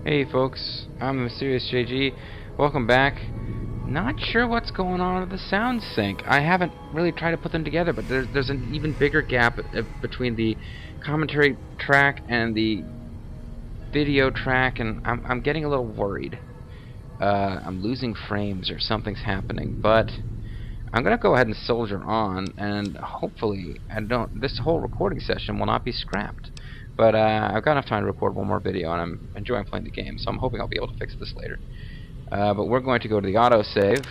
Hey folks, I'm the Mysterious JG. Welcome back. Not sure what's going on with the sound sync. I haven't really tried to put them together, but there's an even bigger gap between the commentary track and the video track, and I'm getting a little worried. I'm losing frames or something's happening, but I'm gonna go ahead and soldier on, and hopefully this whole recording session will not be scrapped. But I've got enough time to record one more video, and I'm enjoying playing the game, so I'm hoping I'll be able to fix this later. But we're going to go to the autosave.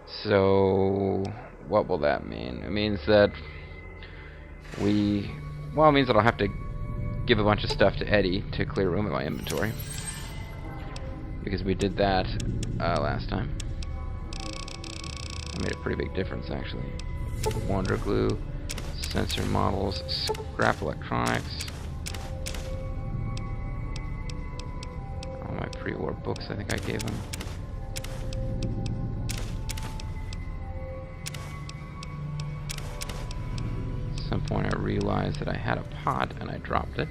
So what will that mean? It means that it means that I'll have to give a bunch of stuff to Eddie to clear room in my inventory, because we did that last time. It made a pretty big difference, actually. Wonder glue, sensor models, scrap electronics. All my pre-war books, I think I gave him. At some point I realized that I had a pot and I dropped it.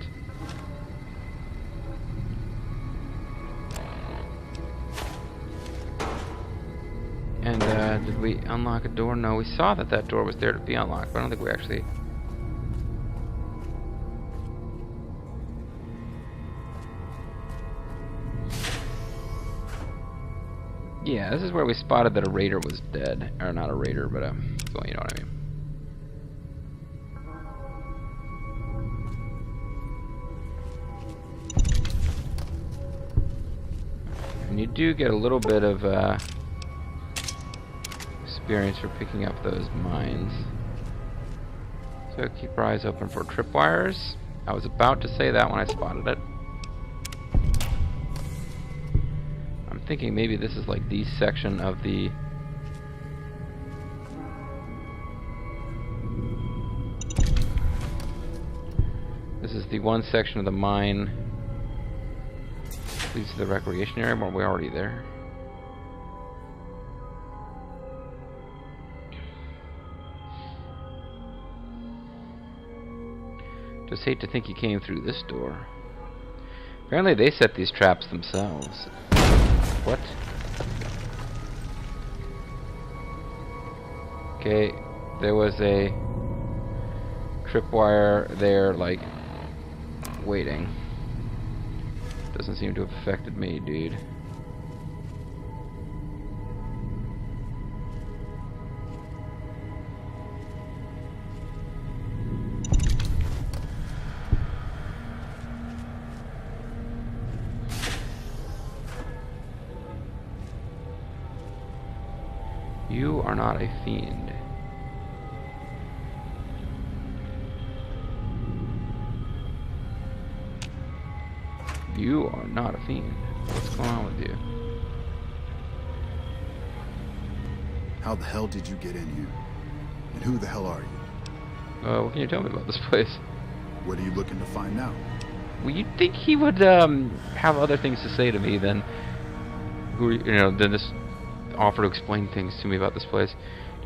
And did we unlock a door? No, we saw that that door was there to be unlocked, but I don't think we actually... Yeah, this is where we spotted that a raider was dead. Or not a raider, but well, you know what I mean. And you do get a little bit of experience for picking up those mines. So keep your eyes open for tripwires. I was about to say that when I spotted it. I'm thinking maybe this is like the section of the... This is the one section of the mine leads to the recreation area, but we're already there. Just hate to think he came through this door. Apparently they set these traps themselves. What? Okay, there was a tripwire there, like, waiting. Doesn't seem to have affected me, dude. You are not a fiend. You are not a fiend. What's going on with you? How the hell did you get in here? And who the hell are you? What can you tell me about this place? What are you looking to find out? Well, you'd think he would have other things to say to me than than just offer to explain things to me about this place.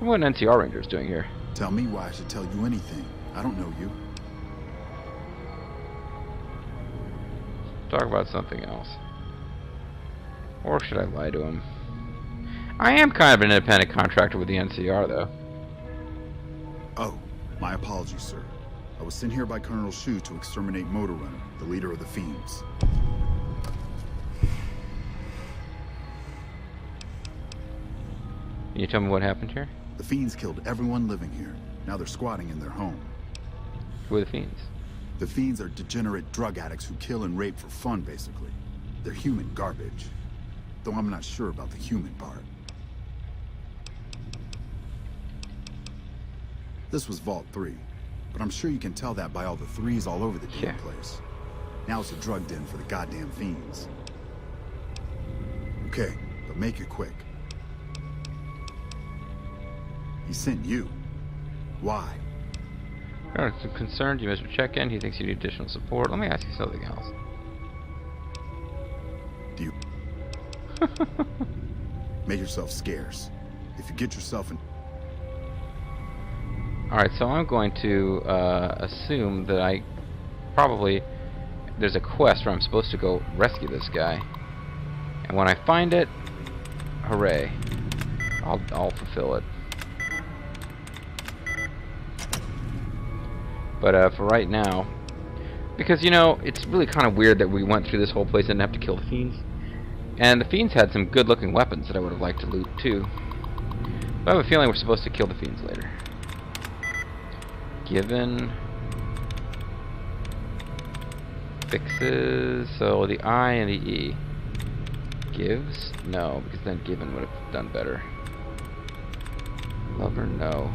What an NCR Ranger is doing here. Tell me why I should tell you anything. I don't know you. Talk about something else. Or should I lie to him? I am kind of an independent contractor with the NCR, though. Oh, my apologies, sir. I was sent here by Colonel Shu to exterminate Motor Runner, the leader of the Fiends. Can you tell me what happened here? The Fiends killed everyone living here. Now they're squatting in their home. Who are the Fiends? The Fiends are degenerate drug addicts who kill and rape for fun, basically. They're human garbage. Though I'm not sure about the human part. This was Vault 3, but I'm sure you can tell that by all the threes all over the damn place. Now it's a drug den for the goddamn Fiends. Okay, but make it quick. He sent you. Why? I'm concerned you missed your check-in. He thinks you need additional support. Let me ask you something else. Do you... Make yourself scarce. If you get yourself in... Alright, so I'm going to assume that I probably there's a quest where I'm supposed to go rescue this guy. And when I find it, hooray. I'll fulfill it. But for right now, because, you know, it's really kind of weird that we went through this whole place and didn't have to kill the fiends. And the fiends had some good-looking weapons that I would have liked to loot, too. But I have a feeling we're supposed to kill the fiends later. Given... Fixes... So, the I and the E. Gives? No, because then given would have done better. Lover? No.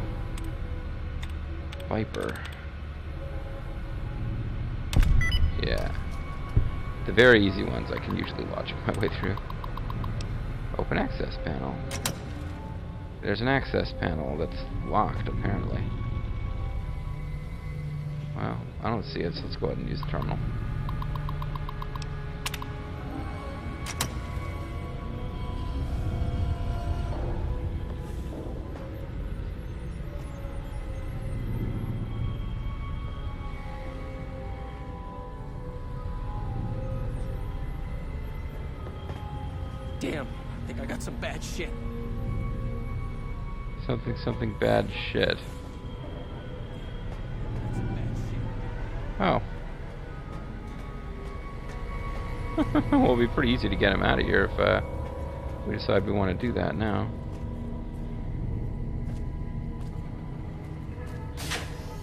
Viper. Yeah. The very easy ones I can usually logic my way through. Open access panel. There's an access panel that's locked, apparently. Well, I don't see it, so let's go ahead and use the terminal. Damn, I think I got some bad shit. Something bad shit. Oh. Well, it'll be pretty easy to get him out of here if we decide we want to do that now.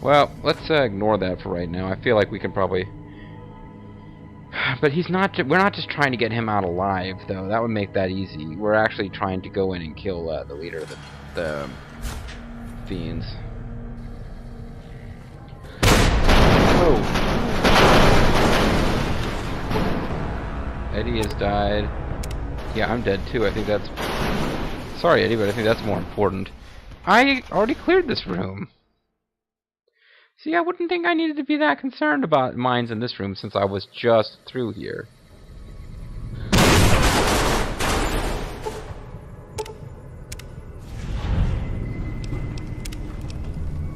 Well, let's ignore that for right now. I feel like we can probably... But he's not... We're not just trying to get him out alive, though. That would make that easy. We're actually trying to go in and kill the leader of the fiends. Oh! Eddie has died. Yeah, I'm dead too. I think that's... Sorry, Eddie, but I think that's more important. I already cleared this room. See, I wouldn't think I needed to be that concerned about mines in this room since I was just through here.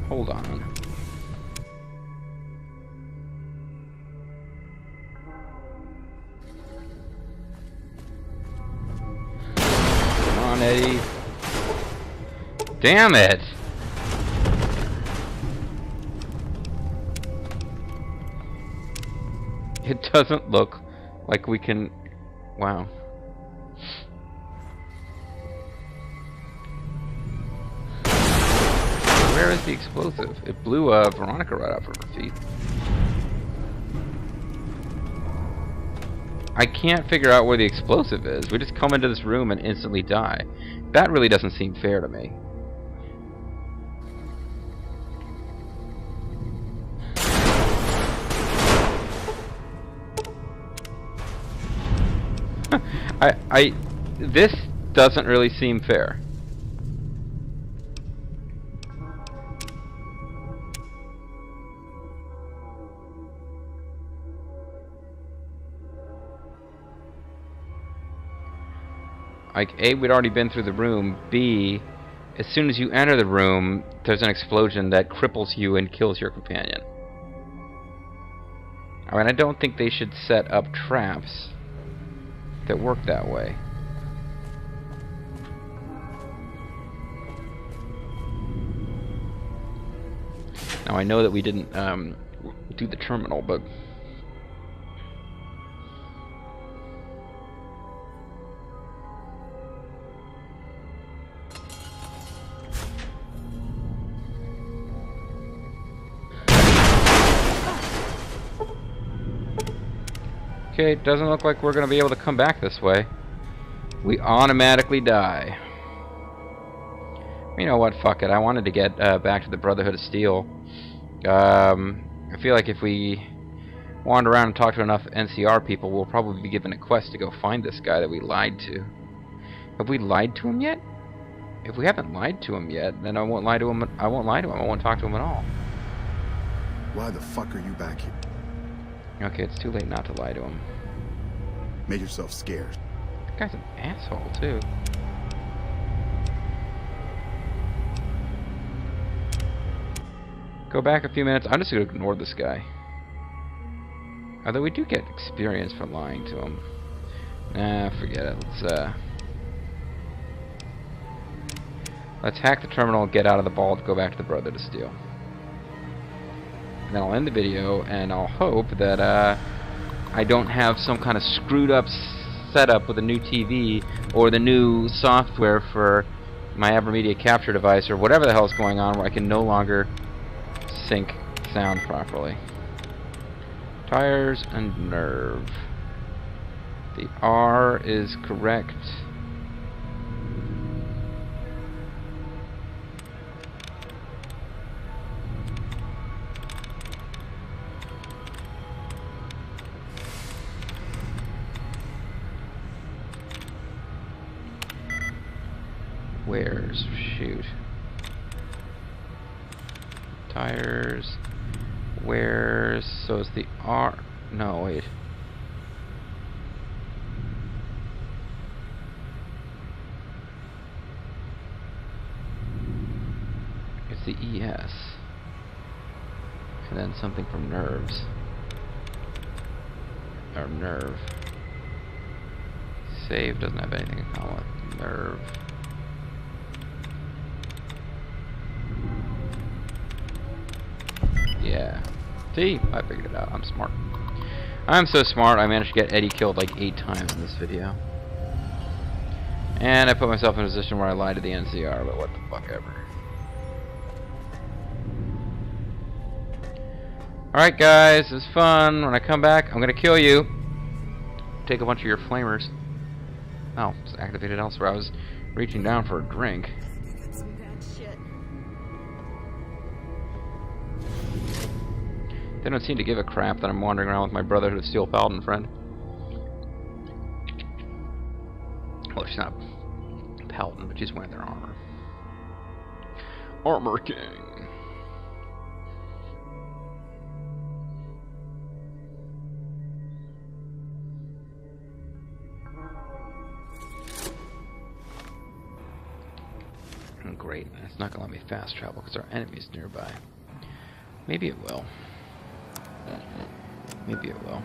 Hold on. Come on, Eddie. Damn it! It doesn't look like we can... Wow. Where is the explosive? It blew Veronica right off of her feet. I can't figure out where the explosive is. We just come into this room and instantly die. That really doesn't seem fair to me. This doesn't really seem fair. Like, A, we'd already been through the room. B, as soon as you enter the room, there's an explosion that cripples you and kills your companion. I mean, I don't think they should set up traps that work that way. Now I know that we didn't do the terminal, but okay, it doesn't look like we're going to be able to come back this way. We automatically die. You know what, fuck it. I wanted to get back to the Brotherhood of Steel. I feel like if we wander around and talk to enough NCR people, we'll probably be given a quest to go find this guy that we lied to. Have we lied to him yet? If we haven't lied to him yet, then I won't lie to him. I won't lie to him. I won't talk to him at all. Why the fuck are you back here? Okay, it's too late not to lie to him. Made yourself scared. That guy's an asshole, too. Go back a few minutes. I'm just going to ignore this guy. Although we do get experience for lying to him. Nah, forget it. Let's hack the terminal, get out of the vault, go back to the Brotherhood of Steel. And then I'll end the video, and I'll hope that I don't have some kind of screwed up setup with a new TV or the new software for my AverMedia capture device or whatever the hell is going on where I can no longer sync sound properly. Tires and nerve. The R is correct. Where's shoot? Tires. Where's so it's the R? No, wait. It's the ES. And then something from nerves. Or nerve. Save doesn't have anything in common with nerve. Yeah. See? I figured it out. I'm smart. I'm so smart, I managed to get Eddie killed like 8 times in this video. And I put myself in a position where I lied to the NCR, but what the fuck ever. Alright guys, it was fun. When I come back, I'm gonna kill you. Take a bunch of your flamers. Oh, it's activated elsewhere. I was reaching down for a drink. They don't seem to give a crap that I'm wandering around with my Brotherhood of Steel paladin friend. Well, she's not a paladin, but she's wearing their armor. Armor King. Great. It's not going to let me fast travel because there are enemies nearby. Maybe it will. Maybe it will.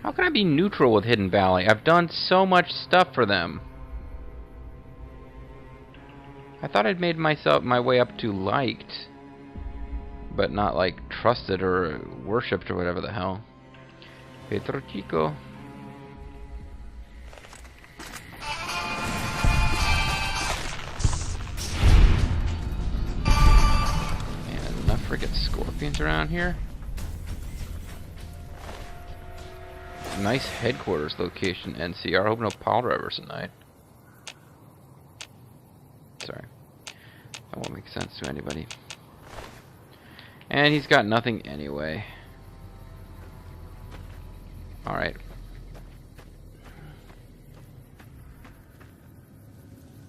How can I be neutral with Hidden Valley? I've done so much stuff for them. I thought I'd made my way up to liked, but not like trusted or worshipped or whatever the hell. Pedro Chico. Frickin' scorpions around here. Nice headquarters location, NCR. Hope no pile drivers tonight. Sorry. That won't make sense to anybody. And he's got nothing anyway. Alright.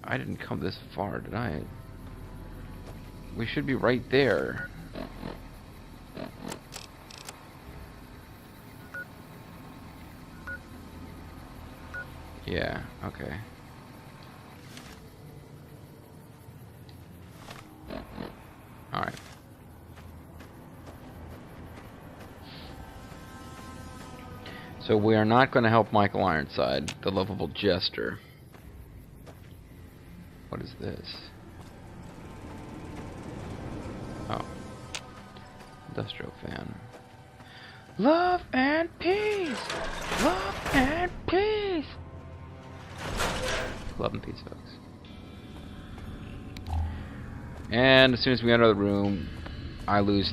I didn't come this far, did I? We should be right there. Yeah, okay. Alright. So we are not going to help Michael Ironside, the lovable jester. What is this? Oh. Industrial fan. Love and peace! Love and peace! Love and peace, folks. And as soon as we enter the room, I lose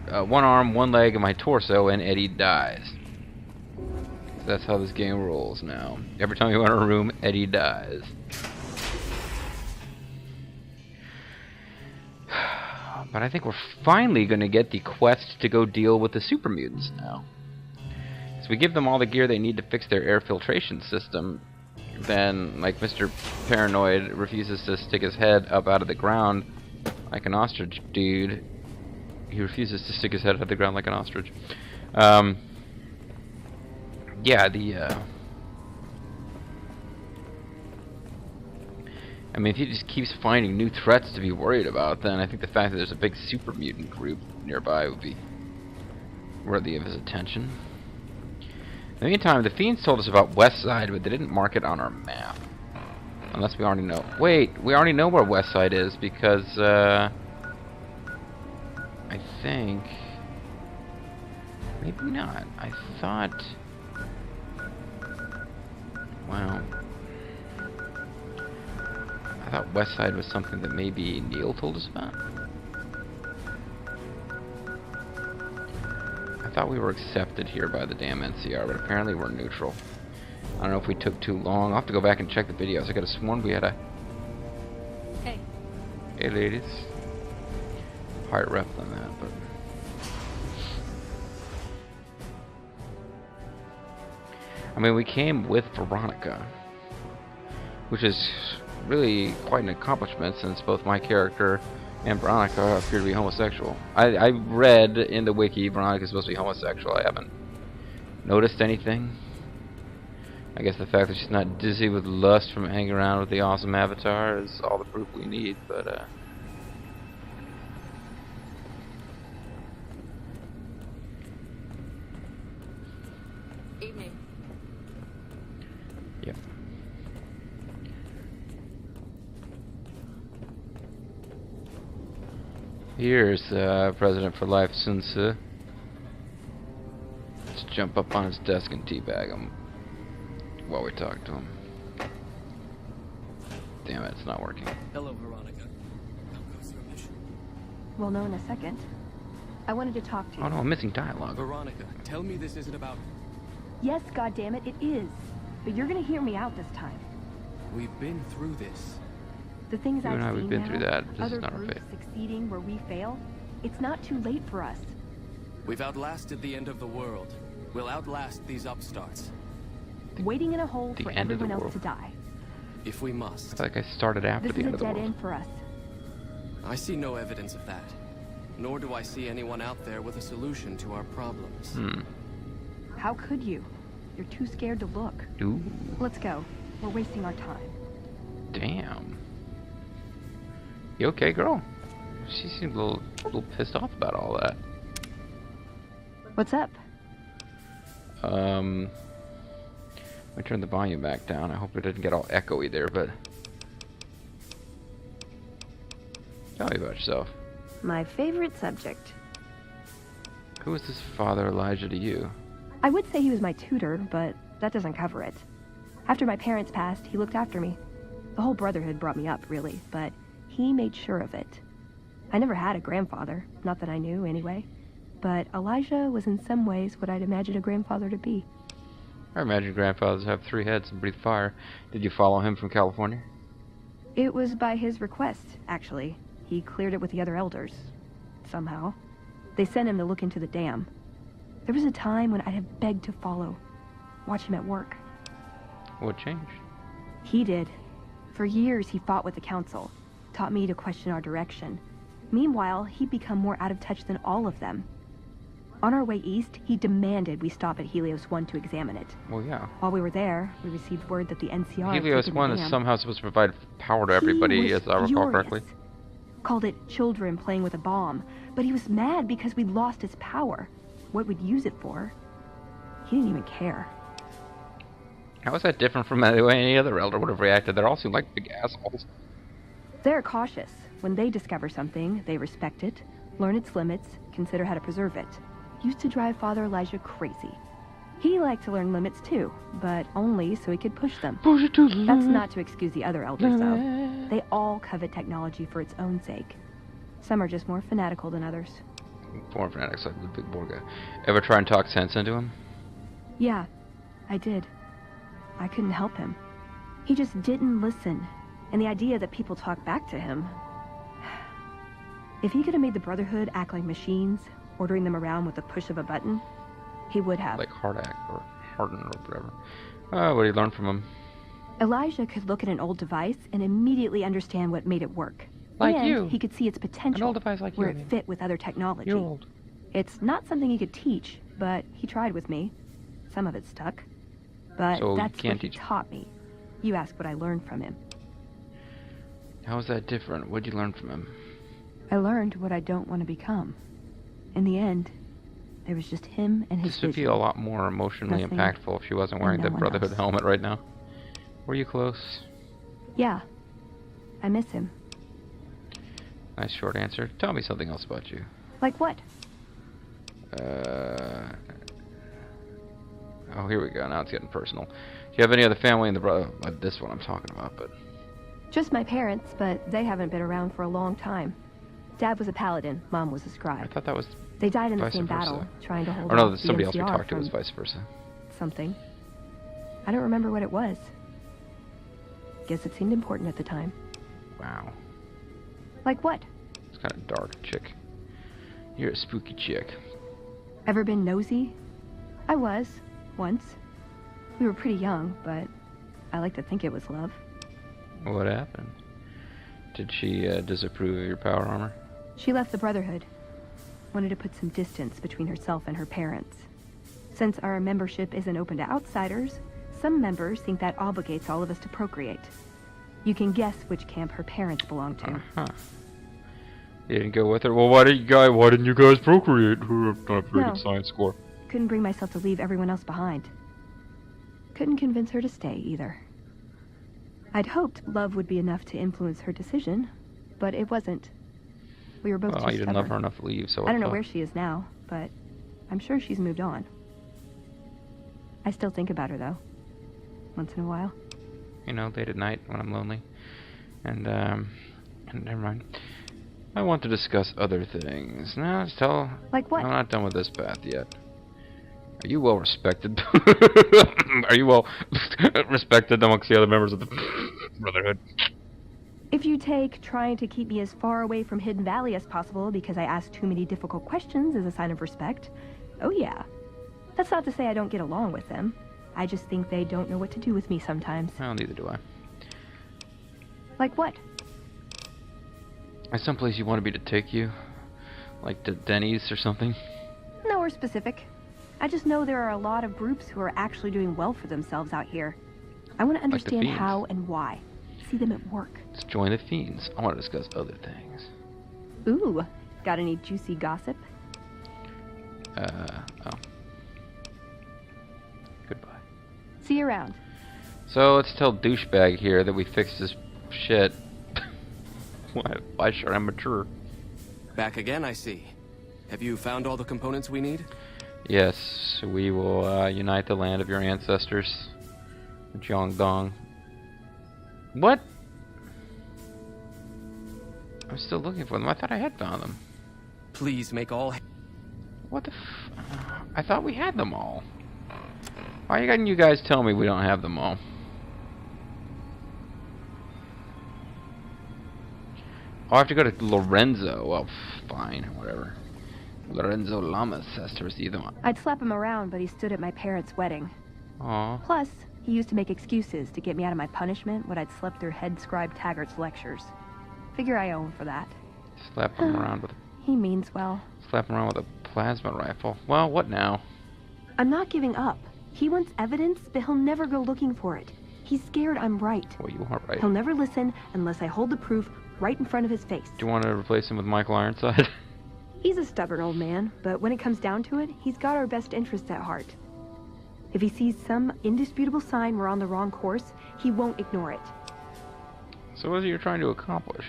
one arm, one leg, and my torso, and Eddie dies. So that's how this game rolls now. Every time you enter a room, Eddie dies. But I think we're finally going to get the quest to go deal with the Super Mutants now. So we give them all the gear they need to fix their air filtration system. Then, like Mr. Paranoid refuses to stick his head up out of the ground like an ostrich dude. He refuses to stick his head out of the ground like an ostrich. Yeah, I mean, if he just keeps finding new threats to be worried about, then I think the fact that there's a big super mutant group nearby would be worthy of his attention. In the meantime, the Fiends told us about West Side, but they didn't mark it on our map. Unless we already know. Wait, we already know where West Side is because, I think... Maybe not. I thought... Wow. I thought West Side was something that maybe Neil told us about. I thought we were accepted here by the damn NCR, but apparently we're neutral. I don't know if we took too long. I'll have to go back and check the videos. I could have sworn we had a... Hey. Hey, ladies. Higher rep than that, but... I mean, we came with Veronica, which is really quite an accomplishment since both my character and Veronica appear to be homosexual. I read in the wiki Veronica's supposed to be homosexual. I haven't noticed anything. I guess the fact that she's not dizzy with lust from hanging around with the awesome Avatar is all the proof we need, but Evening. Yep. Here's President for Life Sun Tzu. Let's jump up on his desk and teabag him while we talk to him. Damn it, it's not working. Hello, Veronica. How goes your mission? We'll know in a second. I wanted to talk to you. Oh no, I'm missing dialogue. Veronica, tell me this isn't about... Yes, goddammit, it is. But you're gonna hear me out this time. We've been through this. The things You I've and I, seen we've been now, through that. This is other not our groups fate. succeeding where we fail, it's not too late for us. We've outlasted the end of the world. We'll outlast these upstarts. Waiting in a hole the for end of the everyone else world. to die. If we I must. feel like I started after This the is end a of the dead world. end for us. I see no evidence of that. Nor do I see anyone out there with a solution to our problems. How could you? You're too scared to look. Ooh, Let's go. We're wasting our time. damn. You okay, girl? She seemed a little pissed off about all that. What's up? Let me turn the volume back down. I hope it didn't get all echoey there, but... Tell me about yourself. My favorite subject. Who is this Father Elijah to you? I would say he was my tutor, but that doesn't cover it. After my parents passed, he looked after me. The whole Brotherhood brought me up, really, but he made sure of it. I never had a grandfather, not that I knew anyway, but Elijah was in some ways what I'd imagine a grandfather to be. I imagine grandfathers have 3 heads and breathe fire. Did you follow him from California? It was by his request, actually. He cleared it with the other elders. Somehow. They sent him to look into the dam. There was a time when I'd have begged to follow. Watch him at work. What changed? He did. For years, he fought with the council. Taught me to question our direction. Meanwhile, he'd become more out of touch than all of them. On our way east, he demanded we stop at Helios 1 to examine it. Well, yeah. While we were there, we received word that the NCR had Helios taken the 1 is dam. somehow supposed to provide power to everybody, He was as I recall furious. correctly. Called it children playing with a bomb. But he was mad because we'd lost his power. What we'd use it for. He didn't even care. How is that different from the way any other elder would have reacted? They all seem like big assholes. They're cautious. When they discover something, they respect it, learn its limits, consider how to preserve it. Used to drive Father Elijah crazy. He liked to learn limits too, but only so he could push them. Push it to the That's limit. not to excuse the other elders, though. They all covet technology for its own sake. Some are just more fanatical than others. More fanatics like the big boy guy. Ever try and talk sense into him? Yeah, I did. I couldn't help him. He just didn't listen. And the idea that people talk back to him... If he could have made the Brotherhood act like machines, ordering them around with the push of a button, he would have. Like Hardak or Harden or whatever. What did he learn from him? Elijah could look at an old device and immediately understand what made it work. Like and you. he could see its potential, An old device like where you. it fit with other technology. You're old. It's not something he could teach, but he tried with me. Some of it stuck. But So you that's can't what he teach. taught me. You ask what I learned from him. How is that different? What'd you learn from him? I learned what I don't want to become. In the end, there was just him and his This would be vision. a lot more emotionally Nothing impactful if she wasn't wearing and the no one Brotherhood else. helmet right now. Were you close? Yeah. I miss him. Nice short answer. Tell me something else about you. Like what? Oh, here we go. Now it's getting personal. Do you have any other family in the brother? This one I'm talking about, but Just my parents, but they haven't been around for a long time. Dad was a paladin, Mom was a I scribe. thought that was. They died in the vice same versa. battle, trying to hold Or no, off there's the somebody else we NCR talked to from was vice versa. something. I don't remember what it was. Guess it seemed important at the time. Wow. Like what? It's kind of dark, chick. You're a spooky chick. Ever been nosy? I was, once. We were pretty young, but I like to think it was love. What happened? Did she disapprove of your power armor? She left the Brotherhood. Wanted to put some distance between herself and her parents. Since our membership isn't open to outsiders, some members think that obligates all of us to procreate. You can guess which camp her parents belong to. Uh-huh. You didn't go with her? Well, why didn't you guys procreate? Not a very No. good science score. Couldn't bring myself to leave everyone else behind. Couldn't convince her to stay, either. I'd hoped love would be enough to influence her decision, but it wasn't. We were both Well, too you didn't love her stubborn. enough to leave, so I don't know what where she is now, but I'm sure she's moved on. I still think about her, though. Once in a while. you know, late at night when I'm lonely. And never mind. I want to discuss other things. No, just tell. Like what? I'm not done with this path yet. Are you well respected? Are you well respected amongst the other members of the Brotherhood? If you take trying to keep me as far away from Hidden Valley as possible because I ask too many difficult questions as a sign of respect, oh yeah. That's not to say I don't get along with them. I just think they don't know what to do with me sometimes. Well, neither do I. Like what? Is someplace you wanted me to take you? Like to Denny's or something? Nowhere specific. I just know there are a lot of groups who are actually doing well for themselves out here. I want to understand Fiends. how and why. See them at work. Let's join the Fiends. I want to discuss other things. Ooh, got any juicy gossip? Oh. Goodbye. See you around. So let's tell douchebag here that we fixed his shit. Why should I mature? Back again, I see. Have you found all the components we need? Yes, we will unite the land of your ancestors. Jiangdong. What? I'm still looking for them. I thought I had found them. Please make all... What the I thought we had them all. Why didn't you guys tell me we don't have them all? Oh, I have to go to Lorenzo. Well, fine, whatever. Lorenzo Lamas has to receive them. I'd slap him around, but he stood at my parents' wedding. Aw. Plus, he used to make excuses to get me out of my punishment when I'd slept through head scribe Taggart's lectures. Figure I owe him for that. Slap him around with He means well. slap him around with a plasma rifle. Well, what now? I'm not giving up. He wants evidence, but he'll never go looking for it. He's scared I'm right. Well, you are right. He'll never listen unless I hold the proof right in front of his face. Do you want to replace him with Michael Ironside? He's a stubborn old man, but when it comes down to it, he's got our best interests at heart. If he sees some indisputable sign we're on the wrong course, he won't ignore it. So what is it you're trying to accomplish?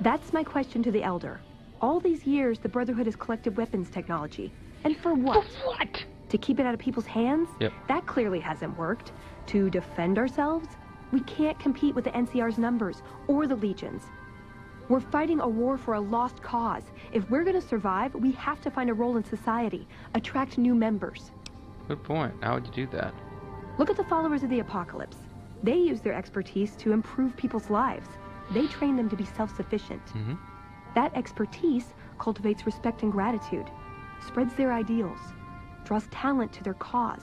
That's my question to the Elder. All these years, the Brotherhood has collected weapons technology. And for what? For what? To keep it out of people's hands? Yep. That clearly hasn't worked. To defend ourselves? We can't compete with the NCR's numbers, or the Legions. We're fighting a war for a lost cause. If we're gonna survive, we have to find a role in society, attract new members. Good point. How would you do that? Look at the followers of the Apocalypse. They use their expertise to improve people's lives. They train them to be self-sufficient. Mm-hmm. That expertise cultivates respect and gratitude, spreads their ideals, draws talent to their cause.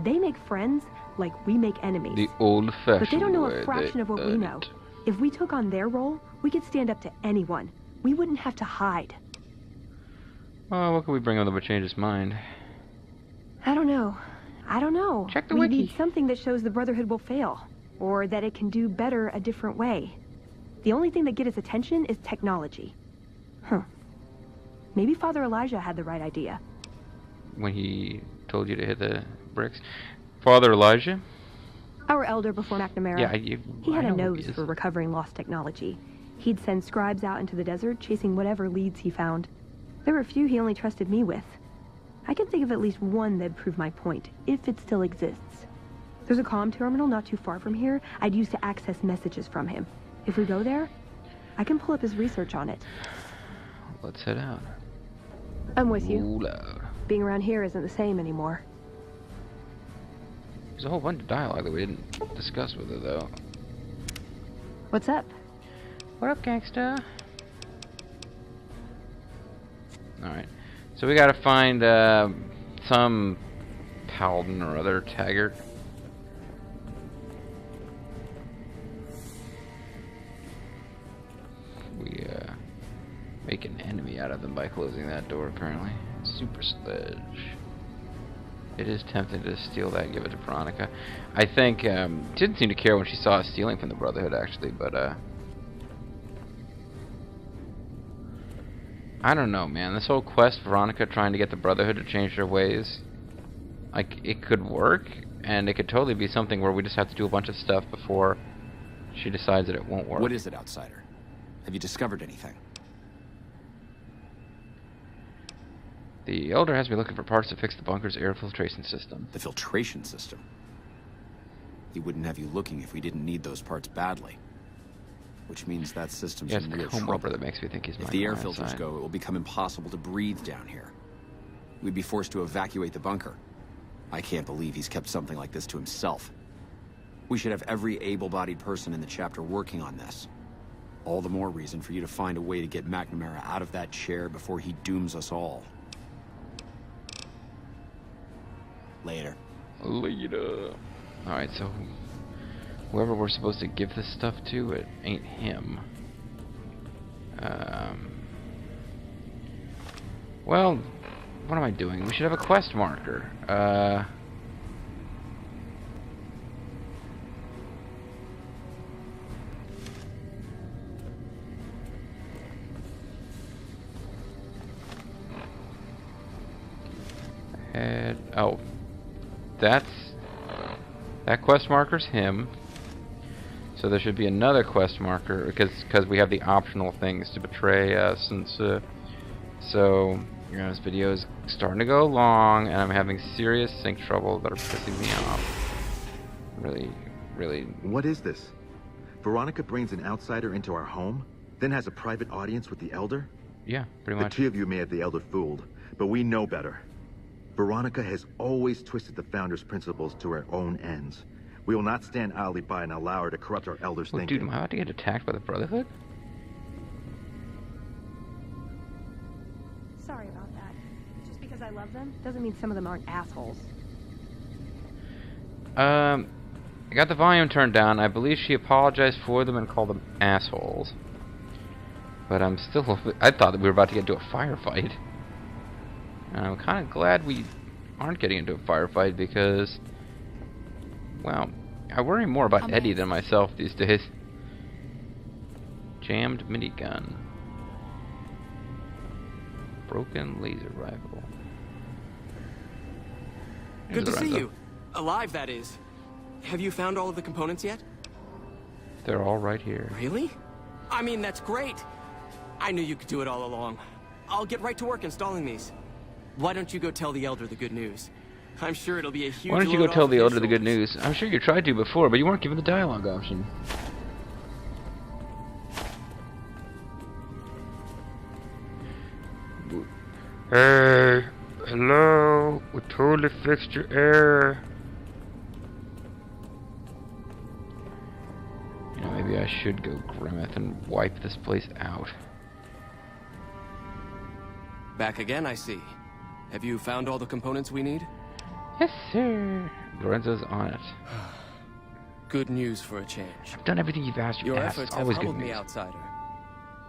They make friends like we make enemies. The old-fashioned But they don't know way a fraction of what we earn know. it. If we took on their role, we could stand up to anyone. We wouldn't have to hide. Oh, what could we bring him that would change his mind? I don't know. Check the we wiki. need something that shows the Brotherhood will fail, or that it can do better a different way. The only thing that get his attention is technology. Huh. Maybe Father Elijah had the right idea. When he told you to hit the bricks. Father Elijah? Our elder before McNamara. Yeah, he had I a know who nose he is. for recovering lost technology. He'd send scribes out into the desert, chasing whatever leads he found. There were a few he only trusted me with. I can think of at least one that'd prove my point, if it still exists. There's a comm terminal not too far from here I'd use to access messages from him. If we go there, I can pull up his research on it. Let's head out. I'm with you. Ooh, loud. Being around here isn't the same anymore. There's a whole bunch of dialogue that we didn't discuss with her, though. What's up? What up, gangsta? Alright. So we gotta find, some Paladin or other Taggart. We, make an enemy out of them by closing that door, apparently. Super Sledge. It is tempting to steal that and give it to Veronica. I think, she didn't seem to care when she saw us stealing from the Brotherhood, actually, but, I don't know, man. This whole quest, Veronica trying to get the Brotherhood to change their ways, like, it could work, and it could totally be something where we just have to do a bunch of stuff before she decides that it won't work. What is it, Outsider? Have you discovered anything? The Elder has me looking for parts to fix the bunker's air filtration system. The filtration system? He wouldn't have you looking if we didn't need those parts badly. Which means that system's Yes, in the real comb trouble. over that makes me think he's If my the air client filters side. go, it will become impossible to breathe down here. We'd be forced to evacuate the bunker. I can't believe he's kept something like this to himself. We should have every able-bodied person in the chapter working on this. All the more reason for you to find a way to get McNamara out of that chair before he dooms us all. Later. Later. Alright, so whoever we're supposed to give this stuff to, it ain't him. Well, what am I doing? We should have a quest marker. Oh, that quest marker's him. So there should be another quest marker because we have the optional things to betray us, and so you know, this video is starting to go long, and I'm having serious sync trouble that are pissing me off. Really. What is this? Veronica brings an outsider into our home, then has a private audience with the Elder? Yeah, pretty The much. two of you may have the Elder fooled, but we know better. Veronica has always twisted the Founder's principles to her own ends. We will not stand idly by and allow her to corrupt our Elder's Oh, thinking. dude, am I about to get attacked by the Brotherhood? Sorry about that. Just because I love them doesn't mean some of them aren't assholes. I got the volume turned down. I believe she apologized for them and called them assholes. But I'm still... I thought that we were about to get into a firefight. And I'm kind of glad we aren't getting into a firefight because... Well, I worry more about Eddie than myself these days. Jammed minigun. Broken laser rifle. Good to see Lorenzo. you. Alive, that is. Have you found all of the components yet? They're all right here. Really? I mean, that's great. I knew you could do it all along. I'll get right to work installing these. Why don't you go tell the Elder the good news? I'm sure it'll be a huge Why don't you go load tell off the his Elder the good shoulders. news? I'm sure you tried to before, but you weren't given the dialogue option. Hey, hello, we totally fixed your air. You know, maybe I should go Grimmeth and wipe this place out. Back again, I see. Have you found all the components we need? Yes, sir. Lorenzo's on it. Good news for a change. I've done everything you've asked. Your It's efforts have always good humbled me, news. Outsider.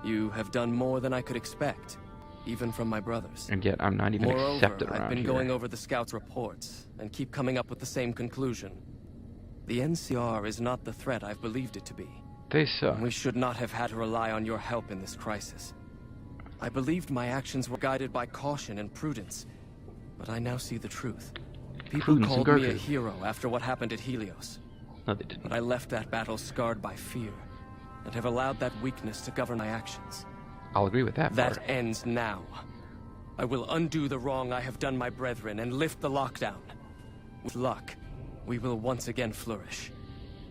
You have done more than I could expect, even from my brothers. And yet I'm not even Moreover, accepted around I've been here. going over the scouts' reports and keep coming up with the same conclusion. The NCR is not the threat I've believed it to be. They suck. We should not have had to rely on your help in this crisis. I believed my actions were guided by caution and prudence, but I now see the truth. People Prudence and called me a Gertrude. hero after what happened at Helios, No, they didn't. but I left that battle scarred by fear, and have allowed that weakness to govern my actions. I'll agree with that That part. ends now. I will undo the wrong I have done my brethren and lift the lockdown. With luck, we will once again flourish.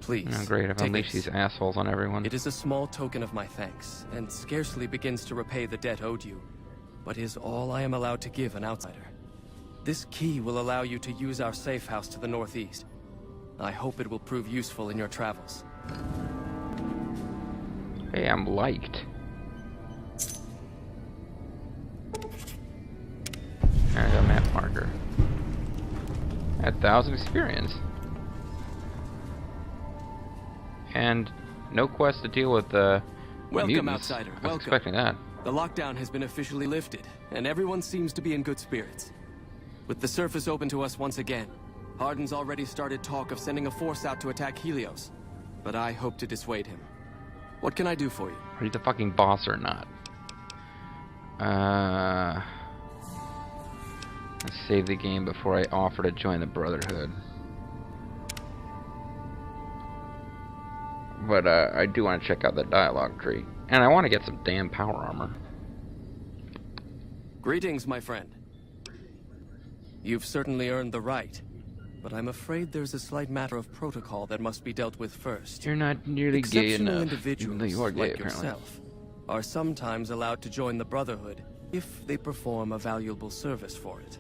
Please, Oh, great. I've take unleashed this. these assholes on everyone. It is a small token of my thanks, and scarcely begins to repay the debt owed you, but is all I am allowed to give an outsider. This key will allow you to use our safe house to the northeast. I hope it will prove useful in your travels. Hey, I'm liked. There's a map marker. At 1,000 experience. And no quest to deal with the Welcome, mutants. outsider. I was Welcome. expecting that. The lockdown has been officially lifted, and everyone seems to be in good spirits. With the surface open to us once again, Hardin's already started talk of sending a force out to attack Helios, but I hope to dissuade him. What can I do for you? Are you the fucking boss or not? Let's save the game before I offer to join the Brotherhood. But I do want to check out the dialogue tree. And I want to get some damn power armor. Greetings, my friend. You've certainly earned the right, but I'm afraid there's a slight matter of protocol that must be dealt with first. You're not nearly gay Exceptional enough. individuals, Even though you are gay, like apparently. yourself, are sometimes allowed to join the Brotherhood if they perform a valuable service for it.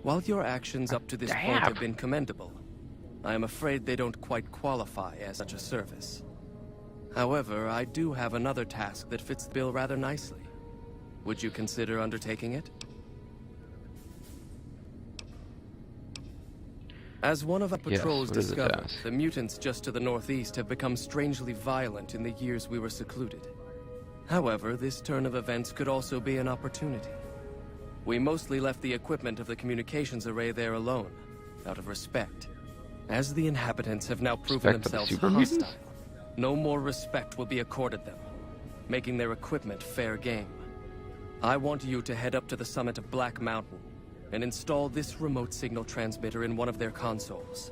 While your actions up to this point have been commendable, I am afraid they don't quite qualify as such a service. However, I do have another task that fits the bill rather nicely. Would you consider undertaking it? As one of our Yes, patrols what is the discovered, task? the mutants just to the northeast have become strangely violent in the years we were secluded. However, this turn of events could also be an opportunity. We mostly left the equipment of the communications array there alone, out of respect. As the inhabitants have now proven Respect for the themselves Super hostile, Mutants? no more respect will be accorded them, making their equipment fair game. I want you to head up to the summit of Black Mountain and install this remote signal transmitter in one of their consoles.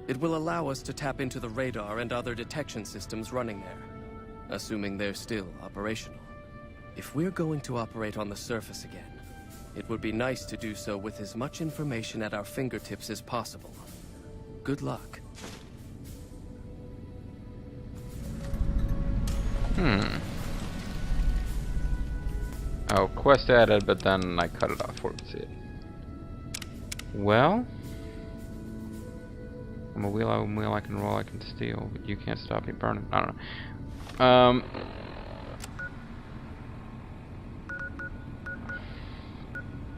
It will allow us to tap into the radar and other detection systems running there, assuming they're still operational. If we're going to operate on the surface again, it would be nice to do so with as much information at our fingertips as possible. Good luck. Oh, quest added, but then I cut it off before we could see it. Well, I'm a wheel I can roll, I can steal, but you can't stop me burning. I don't know.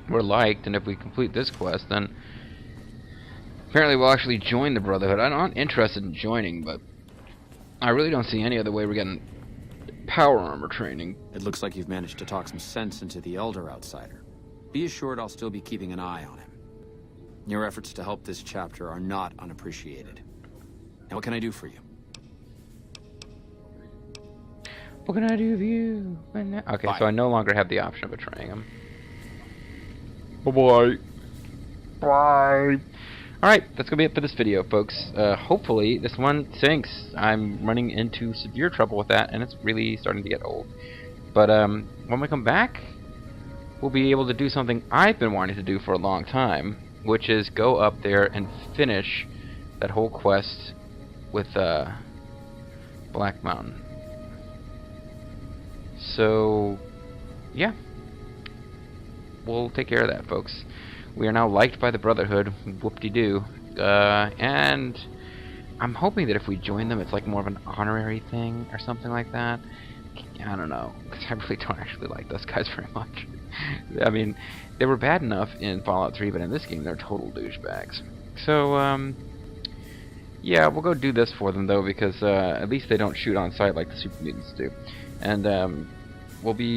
We're liked, and if we complete this quest, then apparently we'll actually join the Brotherhood. I'm not interested in joining, but I really don't see any other way we're getting power armor training. It looks like you've managed to talk some sense into the Elder outsider. Be assured I'll still be keeping an eye on him. Your efforts to help this chapter are not unappreciated. Now what can I do for you? What can I do for you? Okay, Bye. so I no longer have the option of betraying him. Bye-bye. Bye. Alright, that's going to be it for this video, folks. Hopefully, this one sinks. I'm running into severe trouble with that, and it's really starting to get old. But when we come back, we'll be able to do something I've been wanting to do for a long time, which is go up there and finish that whole quest with Black Mountain. So, yeah. We'll take care of that, folks. We are now liked by the Brotherhood, whoop-de-doo, and I'm hoping that if we join them, it's like more of an honorary thing or something like that. I don't know, because I really don't actually like those guys very much. I mean, they were bad enough in Fallout 3, but in this game, they're total douchebags. So, yeah, we'll go do this for them, though, because at least they don't shoot on sight like the Super Mutants do. And we'll be